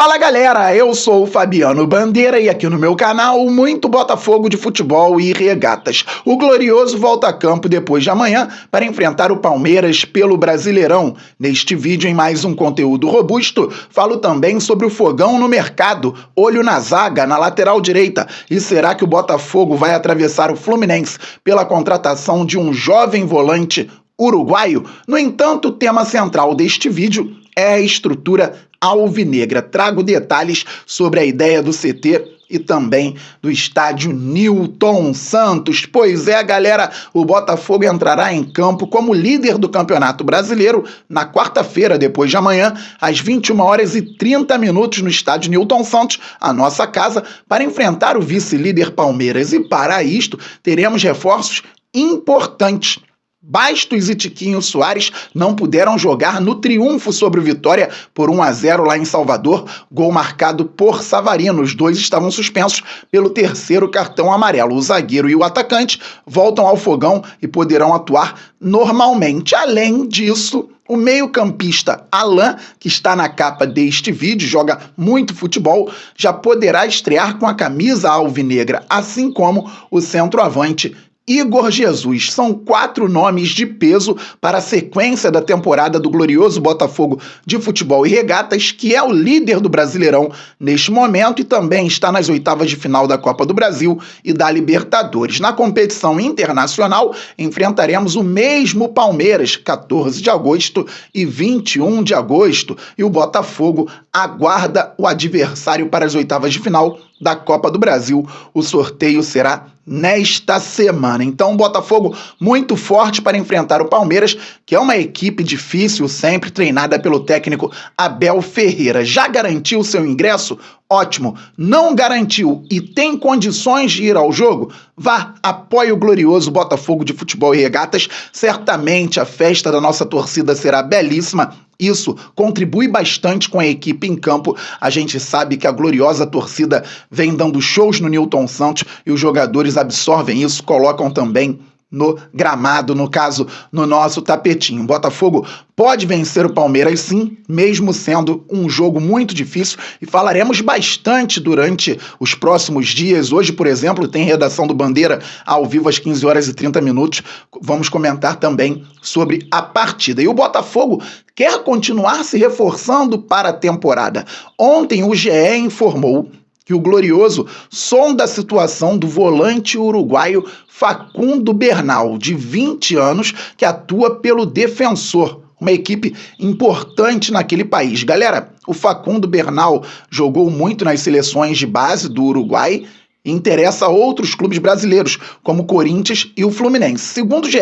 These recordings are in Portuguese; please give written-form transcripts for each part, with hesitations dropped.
Fala galera, eu sou o Fabiano Bandeira e aqui no meu canal muito Botafogo de futebol e regatas. O Glorioso volta a campo depois de amanhã para enfrentar o Palmeiras pelo Brasileirão. Neste vídeo, em mais um conteúdo robusto, falo também sobre o fogão no mercado, olho na zaga, na lateral direita. E será que o Botafogo vai atravessar o Fluminense pela contratação de um jovem volante uruguaio? No entanto, o tema central deste vídeo é a estrutura alvinegra. Trago detalhes sobre a ideia do CT e também do estádio Newton Santos. Pois é, galera, o Botafogo entrará em campo como líder do Campeonato Brasileiro na quarta-feira, depois de amanhã, às 21h30 no estádio Newton Santos, a nossa casa, para enfrentar o vice-líder Palmeiras. E para isto, teremos reforços importantes. Bastos e Tiquinho Soares não puderam jogar no triunfo sobre o Vitória por 1-0 lá em Salvador, gol marcado por Savarino. Os dois estavam suspensos pelo terceiro cartão amarelo. O zagueiro e o atacante voltam ao fogão e poderão atuar normalmente. Além disso, o meio-campista Alan, que está na capa deste vídeo, joga muito futebol, já poderá estrear com a camisa alvinegra, assim como o centroavante Igor Jesus. São 4 nomes de peso para a sequência da temporada do glorioso Botafogo de futebol e regatas, que é o líder do Brasileirão neste momento e também está nas oitavas de final da Copa do Brasil e da Libertadores. Na competição internacional, enfrentaremos o mesmo Palmeiras, 14 de agosto e 21 de agosto, e o Botafogo aguarda o adversário para as oitavas de final da Copa do Brasil. O sorteio será nesta semana. Então, o Botafogo muito forte para enfrentar o Palmeiras, que é uma equipe difícil, sempre treinada pelo técnico Abel Ferreira. Já garantiu seu ingresso? Ótimo. Não garantiu e tem condições de ir ao jogo? Vá, apoie o glorioso Botafogo de futebol e regatas. Certamente a festa da nossa torcida será belíssima. Isso contribui bastante com a equipe em campo. A gente sabe que a gloriosa torcida vem dando shows no Newton Santos e os jogadores absorvem isso, colocam também no gramado, no caso, no nosso tapetinho. O Botafogo pode vencer o Palmeiras sim, mesmo sendo um jogo muito difícil, e falaremos bastante durante os próximos dias. Hoje, por exemplo, tem redação do Bandeira ao vivo às 15h30. Vamos comentar também sobre a partida. E o Botafogo quer continuar se reforçando para a temporada. Ontem o GE informou que o glorioso sonda a situação do volante uruguaio Facundo Bernal, de 20 anos, que atua pelo Defensor, uma equipe importante naquele país. Galera, o Facundo Bernal jogou muito nas seleções de base do Uruguai e interessa a outros clubes brasileiros, como o Corinthians e o Fluminense. Segundo o GE,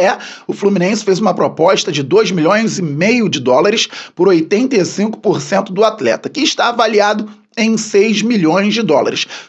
o Fluminense fez uma proposta de $2,5 milhões por 85% do atleta, que está avaliado em $6 milhões.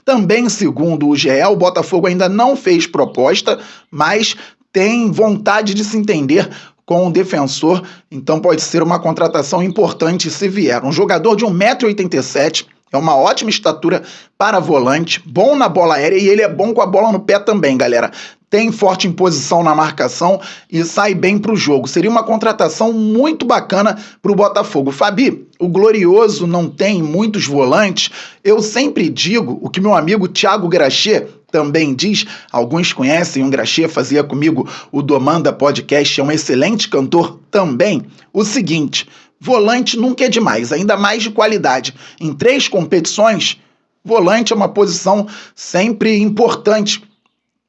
Também, segundo o GE, o Botafogo ainda não fez proposta, mas tem vontade de se entender com o Defensor, então pode ser uma contratação importante se vier. Um jogador de 1,87 m, é uma ótima estatura para volante, bom na bola aérea e ele é bom com a bola no pé também, galera. Tem forte imposição na marcação e sai bem para o jogo. Seria uma contratação muito bacana para o Botafogo. Fabi, o glorioso não tem muitos volantes. Eu sempre digo o que meu amigo Thiago Graxê também diz. Alguns conhecem o Graxê, fazia comigo o Domanda Podcast, é um excelente cantor também. O seguinte: volante nunca é demais, ainda mais de qualidade. Em 3 competições, volante é uma posição sempre importante.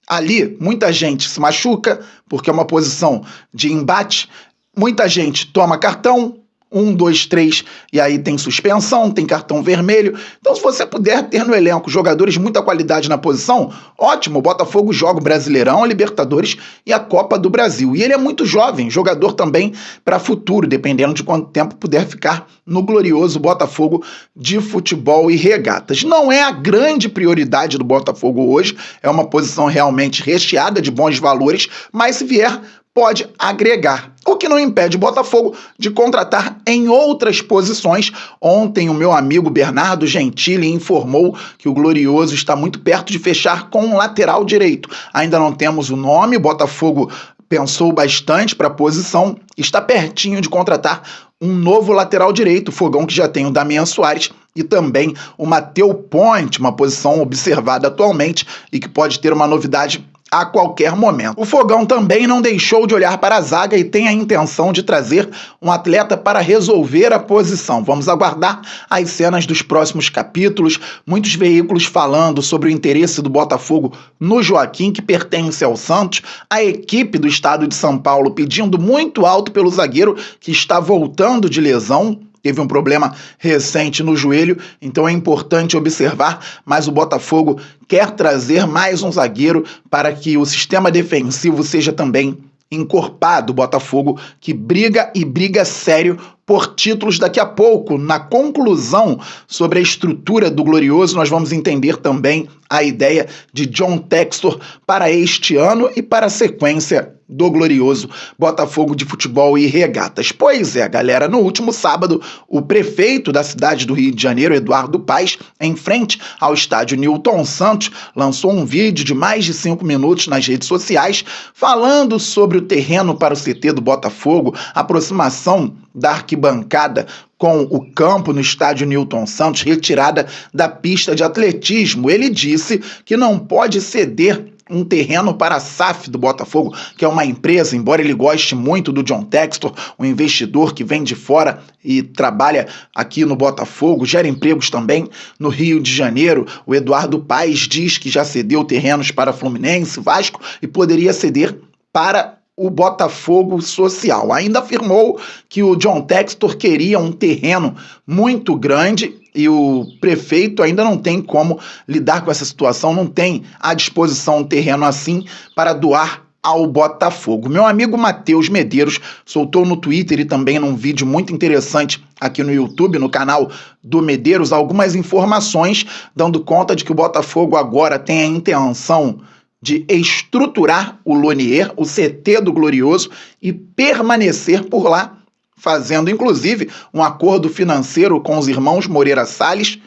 Ali, muita gente se machuca, porque é uma posição de embate. Muita gente toma cartão, 1, 2, 3, e aí tem suspensão, tem cartão vermelho. Então, se você puder ter no elenco jogadores de muita qualidade na posição, ótimo. O Botafogo joga o Brasileirão, a Libertadores e a Copa do Brasil. E ele é muito jovem, jogador também para futuro, dependendo de quanto tempo puder ficar no glorioso Botafogo de futebol e regatas. Não é a grande prioridade do Botafogo hoje, é uma posição realmente recheada de bons valores, mas se vier, pode agregar, o que não impede o Botafogo de contratar em outras posições. Ontem o meu amigo Bernardo Gentili informou que o glorioso está muito perto de fechar com um lateral direito. Ainda não temos o nome, o Botafogo pensou bastante para a posição, está pertinho de contratar um novo lateral direito, o Fogão que já tem o Damian Soares e também o Matheus Ponte, uma posição observada atualmente e que pode ter uma novidade a qualquer momento. O Fogão também não deixou de olhar para a zaga e tem a intenção de trazer um atleta para resolver a posição. Vamos aguardar as cenas dos próximos capítulos, muitos veículos falando sobre o interesse do Botafogo no Joaquim, que pertence ao Santos, a equipe do estado de São Paulo pedindo muito alto pelo zagueiro que está voltando de lesão. Teve um problema recente no joelho, então é importante observar, mas o Botafogo quer trazer mais um zagueiro para que o sistema defensivo seja também encorpado. O Botafogo que briga e briga sério por títulos. Daqui a pouco, na conclusão sobre a estrutura do Glorioso, nós vamos entender também a ideia de John Textor para este ano e para a sequência do Glorioso Botafogo de Futebol e Regatas. Pois é, galera, no último sábado, o prefeito da cidade do Rio de Janeiro, Eduardo Paes, em frente ao estádio Newton Santos, lançou um vídeo de mais de 5 minutos nas redes sociais falando sobre o terreno para o CT do Botafogo, a aproximação da arquibancada com o campo no estádio Newton Santos, retirada da pista de atletismo. Ele disse que não pode ceder um terreno para a SAF do Botafogo, que é uma empresa, embora ele goste muito do John Textor, um investidor que vem de fora e trabalha aqui no Botafogo, gera empregos também no Rio de Janeiro. O Eduardo Paes diz que já cedeu terrenos para Fluminense, Vasco e poderia ceder para o Botafogo Social. Ainda afirmou que o John Textor queria um terreno muito grande e o prefeito ainda não tem como lidar com essa situação, não tem à disposição um terreno assim para doar ao Botafogo. Meu amigo Matheus Medeiros soltou no Twitter e também num vídeo muito interessante aqui no YouTube, no canal do Medeiros, algumas informações dando conta de que o Botafogo agora tem a intenção de estruturar o Lonier, o CT do Glorioso, e permanecer por lá, fazendo inclusive um acordo financeiro com os irmãos Moreira Salles,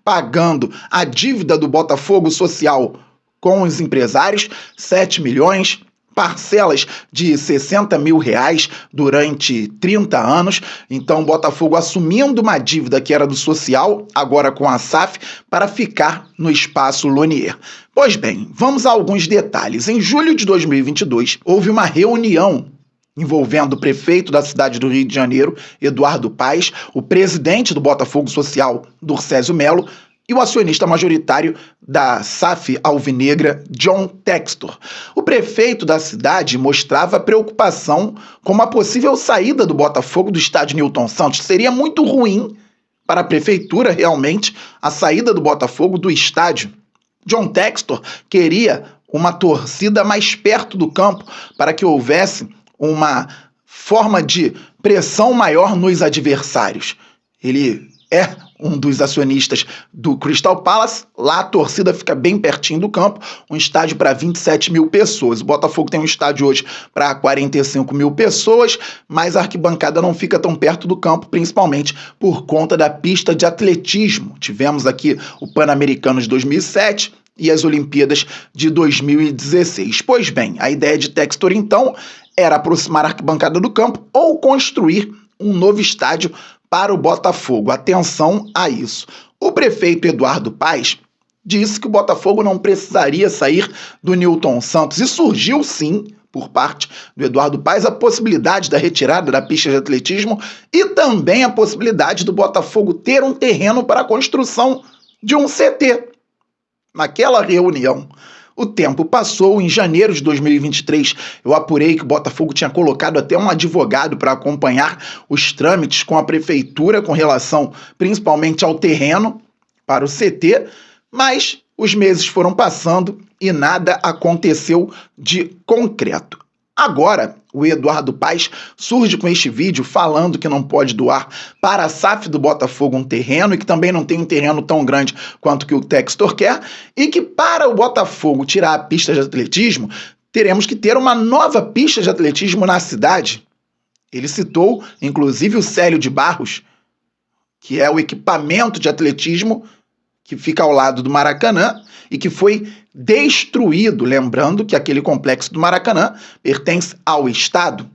pagando a dívida do Botafogo Social com os empresários, 7 milhões, parcelas de 60 mil reais durante 30 anos. Então, o Botafogo assumindo uma dívida que era do Social, agora com a SAF, para ficar no espaço Lonier. Pois bem, vamos a alguns detalhes. Em julho de 2022, houve uma reunião envolvendo o prefeito da cidade do Rio de Janeiro, Eduardo Paes, o presidente do Botafogo Social, Durcésio Melo, e o acionista majoritário da SAF alvinegra, John Textor. O prefeito da cidade mostrava preocupação com uma possível saída do Botafogo do estádio Newton Santos. Seria muito ruim para a prefeitura, realmente, a saída do Botafogo do estádio. John Textor queria uma torcida mais perto do campo para que houvesse uma forma de pressão maior nos adversários. Ele é um dos acionistas do Crystal Palace. Lá a torcida fica bem pertinho do campo, um estádio para 27 mil pessoas. O Botafogo tem um estádio hoje para 45 mil pessoas, mas a arquibancada não fica tão perto do campo, principalmente por conta da pista de atletismo. Tivemos aqui o Pan-Americano de 2007 e as Olimpíadas de 2016. Pois bem, a ideia de Textor, então, era aproximar a arquibancada do campo ou construir um novo estádio para o Botafogo. Atenção a isso. O prefeito Eduardo Paes disse que o Botafogo não precisaria sair do Newton Santos e surgiu sim, por parte do Eduardo Paes, a possibilidade da retirada da pista de atletismo e também a possibilidade do Botafogo ter um terreno para a construção de um CT. Naquela reunião, o tempo passou. Em janeiro de 2023, eu apurei que o Botafogo tinha colocado até um advogado para acompanhar os trâmites com a prefeitura com relação principalmente ao terreno para o CT, mas os meses foram passando e nada aconteceu de concreto. Agora, o Eduardo Paes surge com este vídeo falando que não pode doar para a SAF do Botafogo um terreno e que também não tem um terreno tão grande quanto que o Textor quer e que para o Botafogo tirar a pista de atletismo, teremos que ter uma nova pista de atletismo na cidade. Ele citou, inclusive, o Célio de Barros, que é o equipamento de atletismo que fica ao lado do Maracanã e que foi destruído, lembrando que aquele complexo do Maracanã pertence ao Estado.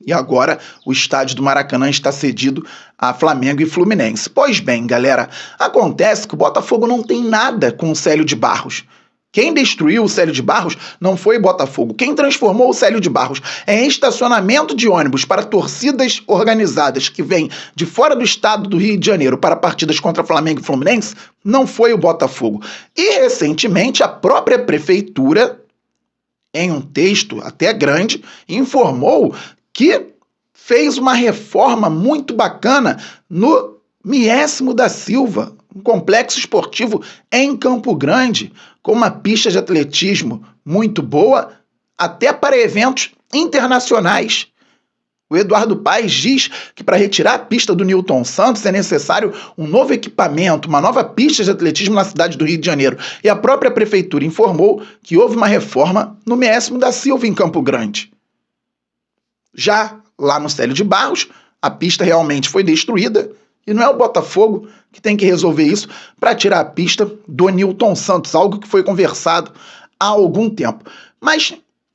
e agora o estádio do Maracanã está cedido a Flamengo e Fluminense. Pois bem, galera, acontece que o Botafogo não tem nada com o Célio de Barros. Quem destruiu o Célio de Barros não foi o Botafogo. Quem transformou o Célio de Barros em estacionamento de ônibus para torcidas organizadas que vêm de fora do estado do Rio de Janeiro para partidas contra Flamengo e Fluminense não foi o Botafogo. E recentemente a própria prefeitura, em um texto até grande, informou que fez uma reforma muito bacana no Miésimo da Silva, um complexo esportivo em Campo Grande, com uma pista de atletismo muito boa, até para eventos internacionais. O Eduardo Paes diz que para retirar a pista do Newton Santos é necessário um novo equipamento, uma nova pista de atletismo na cidade do Rio de Janeiro. E a própria prefeitura informou que houve uma reforma no Miésimo da Silva, em Campo Grande. Já lá no Célio de Barros, a pista realmente foi destruída, e não é o Botafogo que tem que resolver isso para tirar a pista do Newton Santos, algo que foi conversado há algum tempo. Mas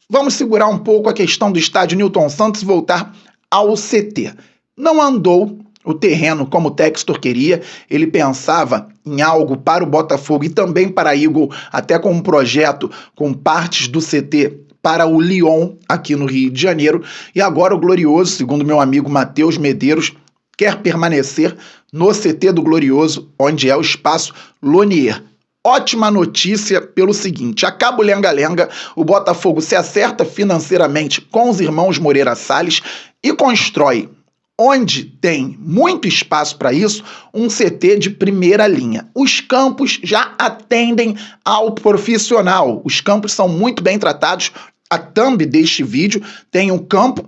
vamos segurar um pouco a questão do estádio Newton Santos e voltar ao CT. Não andou o terreno como o Textor queria, ele pensava em algo para o Botafogo e também para a Eagle, até com um projeto com partes do CT para o Lyon, aqui no Rio de Janeiro, e agora o Glorioso, segundo meu amigo Matheus Medeiros, quer permanecer no CT do Glorioso, onde é o espaço Lonier. Ótima notícia pelo seguinte: acaba o lenga-lenga, o Botafogo se acerta financeiramente com os irmãos Moreira Salles e constrói, onde tem muito espaço para isso, um CT de primeira linha. Os campos já atendem ao profissional, os campos são muito bem tratados. A thumb deste vídeo tem um campo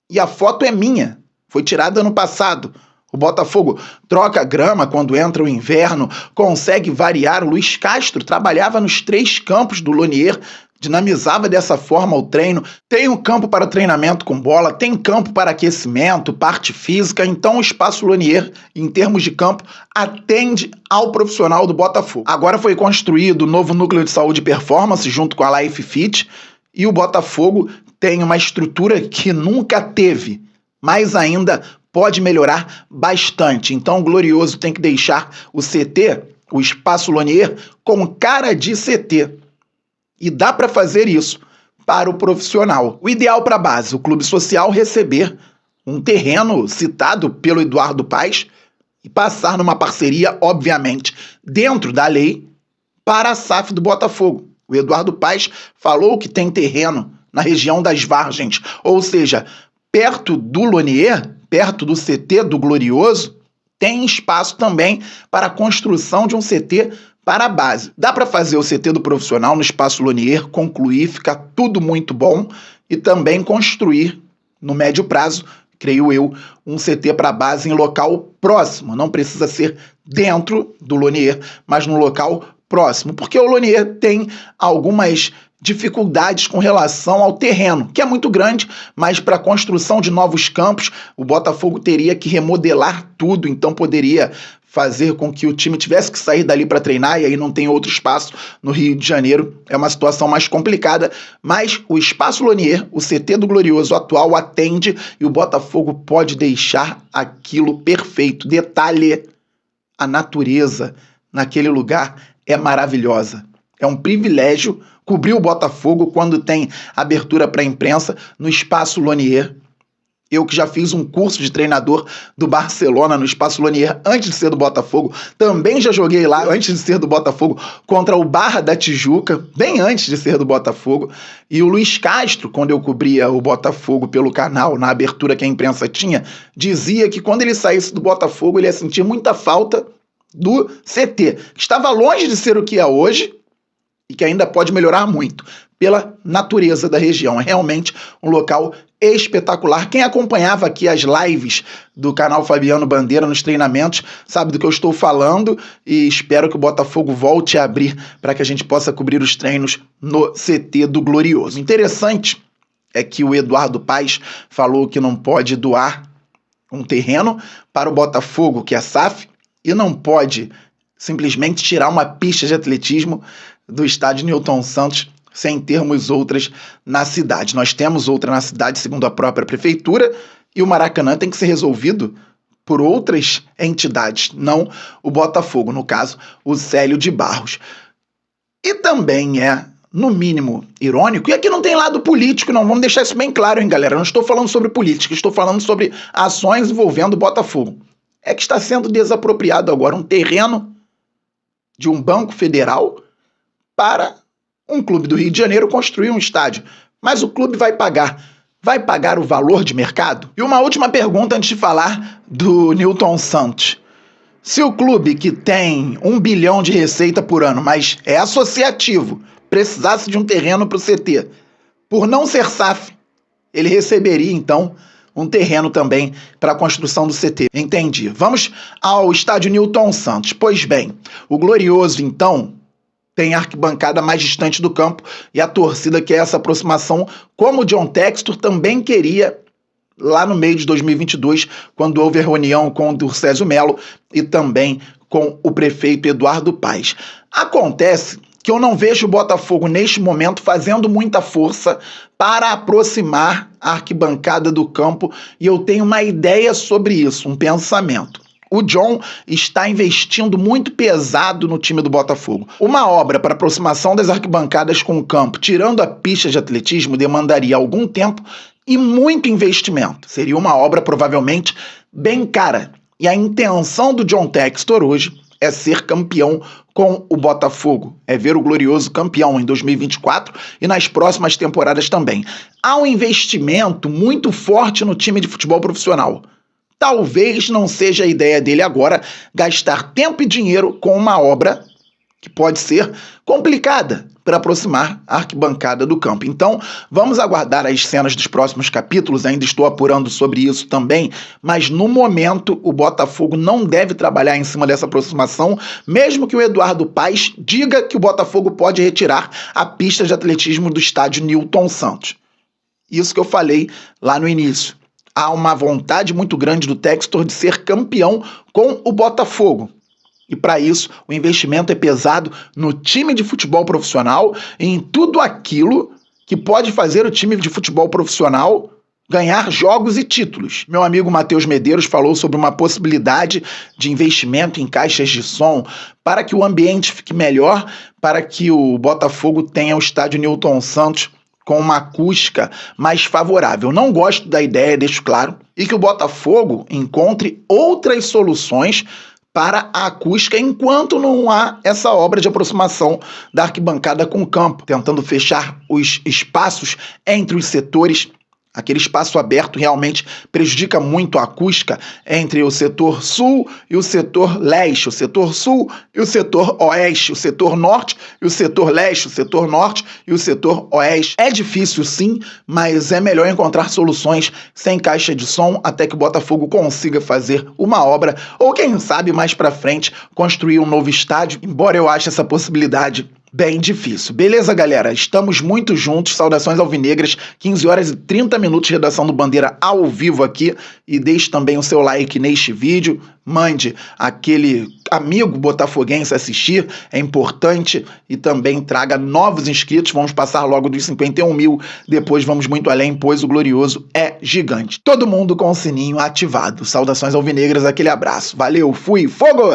e a foto é minha. Foi tirada ano passado. O Botafogo troca grama quando entra o inverno, consegue variar. O Luiz Castro trabalhava nos 3 campos do Lonier, dinamizava dessa forma o treino. Tem um campo para treinamento com bola, tem campo para aquecimento, parte física. Então o espaço Lonier, em termos de campo, atende ao profissional do Botafogo. Agora foi construído o novo núcleo de saúde e performance junto com a Life Fit, e o Botafogo tem uma estrutura que nunca teve, mas ainda pode melhorar bastante. Então o Glorioso tem que deixar o CT, o espaço Lonier, com cara de CT. E dá para fazer isso para o profissional. O ideal para a base, o clube social receber um terreno citado pelo Eduardo Paes e passar numa parceria, obviamente, dentro da lei, para a SAF do Botafogo. O Eduardo Paes falou que tem terreno na região das Vargens, ou seja, perto do Lonier, perto do CT do Glorioso, tem espaço também para a construção de um CT para a base. Dá para fazer o CT do profissional no espaço Lonier, concluir, ficar tudo muito bom, e também construir, no médio prazo, creio eu, um CT para a base em local próximo. Não precisa ser dentro do Lonier, mas no local próximo, porque o Lonier tem algumas dificuldades com relação ao terreno, que é muito grande, mas para a construção de novos campos, o Botafogo teria que remodelar tudo, então poderia fazer com que o time tivesse que sair dali para treinar, e aí não tem outro espaço no Rio de Janeiro. É uma situação mais complicada, mas o espaço Lonier, o CT do Glorioso atual, atende, e o Botafogo pode deixar aquilo perfeito. Detalhe, a natureza naquele lugar é maravilhosa. É um privilégio cobrir o Botafogo quando tem abertura para a imprensa no espaço Lonier. Eu que já fiz um curso de treinador do Barcelona no espaço Lonier antes de ser do Botafogo, também já joguei lá antes de ser do Botafogo contra o Barra da Tijuca, bem antes de ser do Botafogo. E o Luiz Castro, quando eu cobria o Botafogo pelo canal, na abertura que a imprensa tinha, dizia que quando ele saísse do Botafogo ele ia sentir muita falta do CT, que estava longe de ser o que é hoje e que ainda pode melhorar muito pela natureza da região. É realmente um local espetacular. Quem acompanhava aqui as lives do canal Fabiano Bandeira nos treinamentos sabe do que eu estou falando, e espero que o Botafogo volte a abrir para que a gente possa cobrir os treinos no CT do Glorioso. Interessante é que o Eduardo Paes falou que não pode doar um terreno para o Botafogo, que é SAF, e não pode simplesmente tirar uma pista de atletismo do estádio Newton Santos sem termos outras na cidade. Nós temos outra na cidade, segundo a própria prefeitura, e o Maracanã tem que ser resolvido por outras entidades, não o Botafogo, no caso, o Célio de Barros. E também é, no mínimo, irônico, e aqui não tem lado político, não, vamos deixar isso bem claro, hein, galera? Eu não estou falando sobre política, estou falando sobre ações envolvendo o Botafogo. É que está sendo desapropriado agora um terreno de um banco federal para um clube do Rio de Janeiro construir um estádio. Mas o clube vai pagar o valor de mercado? E uma última pergunta antes de falar do Nilton Santos. Se o clube que tem 1 bilhão de receita por ano, mas é associativo, precisasse de um terreno para o CT, por não ser SAF, ele receberia então um terreno também para a construção do CT. Entendi. Vamos ao estádio Nilton Santos. Pois bem, o Glorioso então tem a arquibancada mais distante do campo e a torcida quer essa aproximação, como o John Textor também queria lá no meio de 2022, quando houve a reunião com o Durcésio Melo e também com o prefeito Eduardo Paes. Acontece que eu não vejo o Botafogo neste momento fazendo muita força para aproximar a arquibancada do campo, e eu tenho uma ideia sobre isso, um pensamento. O John está investindo muito pesado no time do Botafogo. Uma obra para aproximação das arquibancadas com o campo, tirando a pista de atletismo, demandaria algum tempo e muito investimento. Seria uma obra provavelmente bem cara. E a intenção do John Textor hoje é ser campeão com o Botafogo, é ver o Glorioso campeão em 2024 e nas próximas temporadas também. Há um investimento muito forte no time de futebol profissional. Talvez não seja a ideia dele agora gastar tempo e dinheiro com uma obra que pode ser complicada para aproximar a arquibancada do campo. Então, vamos aguardar as cenas dos próximos capítulos, ainda estou apurando sobre isso também, mas no momento o Botafogo não deve trabalhar em cima dessa aproximação, mesmo que o Eduardo Paes diga que o Botafogo pode retirar a pista de atletismo do estádio Nilton Santos. Isso que eu falei lá no início. Há uma vontade muito grande do Textor de ser campeão com o Botafogo. E para isso, o investimento é pesado no time de futebol profissional e em tudo aquilo que pode fazer o time de futebol profissional ganhar jogos e títulos. Meu amigo Matheus Medeiros falou sobre uma possibilidade de investimento em caixas de som para que o ambiente fique melhor, para que o Botafogo tenha o estádio Nilton Santos com uma acústica mais favorável. Não gosto da ideia, deixo claro, e que o Botafogo encontre outras soluções para a acústica enquanto não há essa obra de aproximação da arquibancada com o campo, tentando fechar os espaços entre os setores. Aquele espaço aberto realmente prejudica muito a acústica entre o setor sul e o setor leste, o setor sul e o setor oeste, o setor norte e o setor leste, o setor norte e o setor oeste. É difícil sim, mas é melhor encontrar soluções sem caixa de som até que o Botafogo consiga fazer uma obra ou quem sabe mais pra frente construir um novo estádio, embora eu ache essa possibilidade bem difícil. Beleza, galera? Estamos muito juntos. Saudações alvinegras. 15 horas e 30 minutos de redação do Bandeira ao vivo aqui. E deixe também o seu like neste vídeo. Mande aquele amigo botafoguense assistir. É importante. E também traga novos inscritos. Vamos passar logo dos 51 mil. Depois vamos muito além, pois o Glorioso é gigante. Todo mundo com o sininho ativado. Saudações alvinegras. Aquele abraço. Valeu. Fui. Fogo!